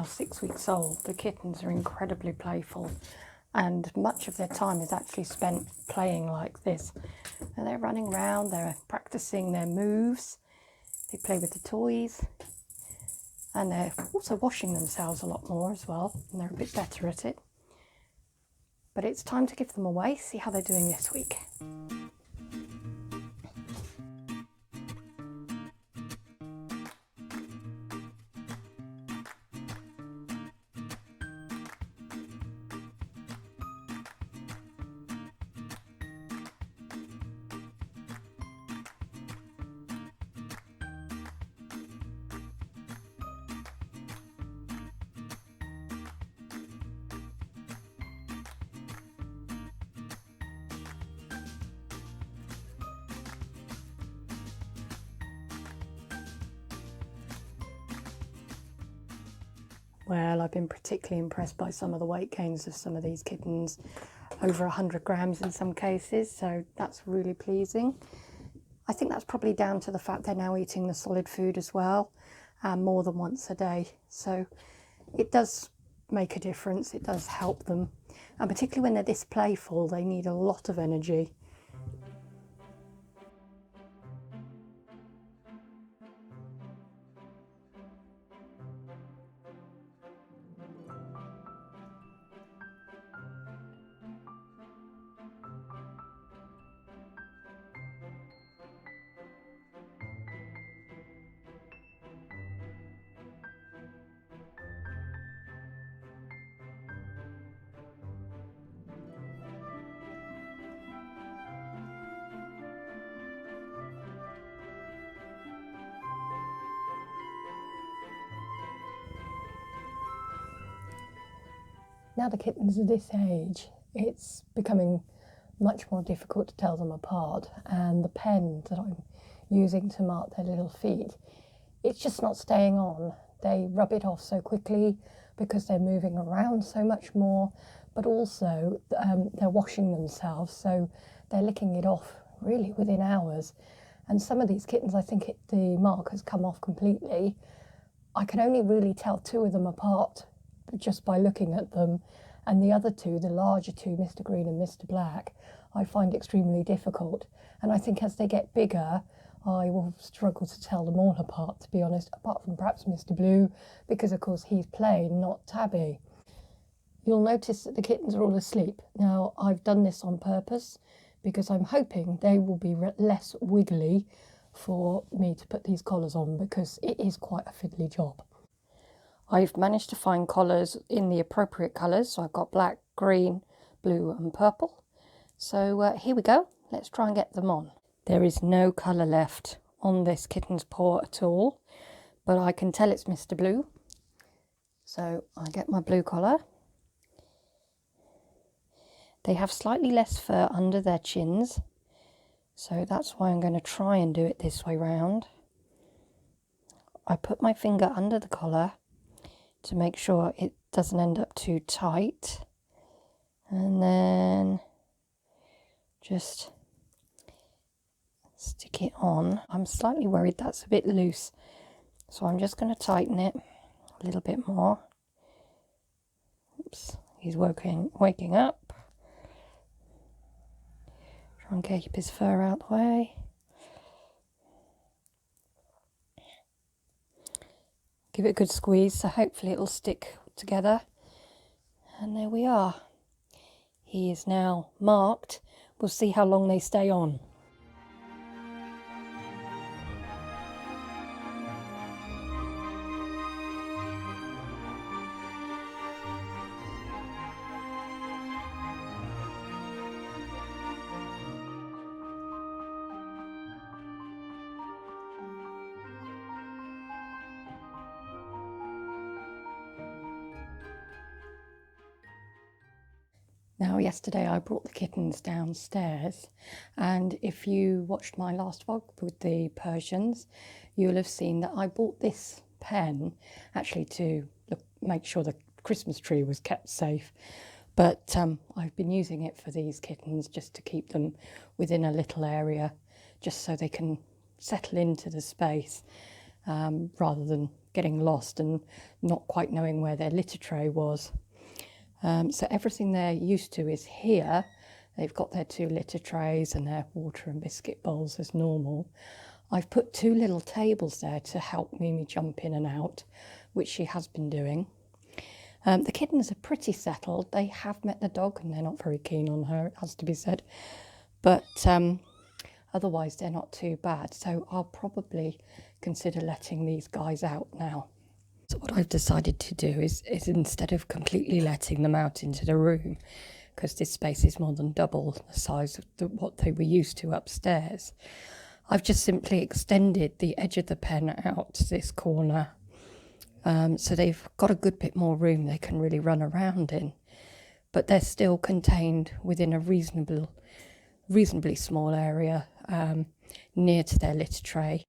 6 weeks old, the kittens are incredibly playful, and much of their time is actually spent playing like this. And they're running around, they're practicing their moves, they play with the toys, and they're also washing themselves a lot more as well, and they're a bit better at it. But it's time to give them away, see how they're doing this week. Well, I've been particularly impressed by some of the weight gains of some of these kittens, over 100 grams in some cases, so that's really pleasing. I think that's probably down to the fact they're now eating the solid food as well, more than once a day. So it does make a difference, it does help them. And particularly when they're this playful, they need a lot of energy. Now the kittens are this age, it's becoming much more difficult to tell them apart, and the pen that I'm using to mark their little feet, it's just not staying on. They rub it off so quickly because they're moving around so much more, but also they're washing themselves, so they're licking it off really within hours. And some of these kittens, I think the mark has come off completely. I can only really tell 2 of them apart just by looking at them, and the other 2, the larger 2, Mr. Green and Mr. Black, I find extremely difficult. And I think as they get bigger, I will struggle to tell them all apart, to be honest, apart from perhaps Mr. Blue, because of course he's plain, not tabby. You'll notice that the kittens are all asleep. Now, I've done this on purpose because I'm hoping they will be less wiggly for me to put these collars on, because it is quite a fiddly job. I've managed to find collars in the appropriate colours, so I've got black, green, blue and purple. So here we go, let's try and get them on. There is no colour left on this kitten's paw at all, but I can tell it's Mr. Blue. So I get my blue collar. They have slightly less fur under their chins, so that's why I'm going to try and do it this way round. I put my finger under the collar to make sure it doesn't end up too tight, and then just stick it on. I'm slightly worried that's a bit loose, so I'm just going to tighten it a little bit more. Oops, he's waking up. Try and keep his fur out the way. Give it a good squeeze, so hopefully it'll stick together. And there we are. He is now marked. We'll see how long they stay on. Now, yesterday I brought the kittens downstairs, and if you watched my last vlog with the Persians, you'll have seen that I bought this pen actually to make sure the Christmas tree was kept safe. But I've been using it for these kittens just to keep them within a little area, just so they can settle into the space. rather than getting lost and not quite knowing where their litter tray was. So everything they're used to is here. They've got their 2 litter trays and their water and biscuit bowls as normal. I've put 2 little tables there to help Mimi jump in and out, which she has been doing. The kittens are pretty settled. They have met the dog and they're not very keen on her, it has to be said. But otherwise they're not too bad. So I'll probably consider letting these guys out now. So what I've decided to do is instead of completely letting them out into the room, because this space is more than double the size of what they were used to upstairs, I've just simply extended the edge of the pen out to this corner. So they've got a good bit more room they can really run around in, but they're still contained within a reasonably small area near to their litter tray.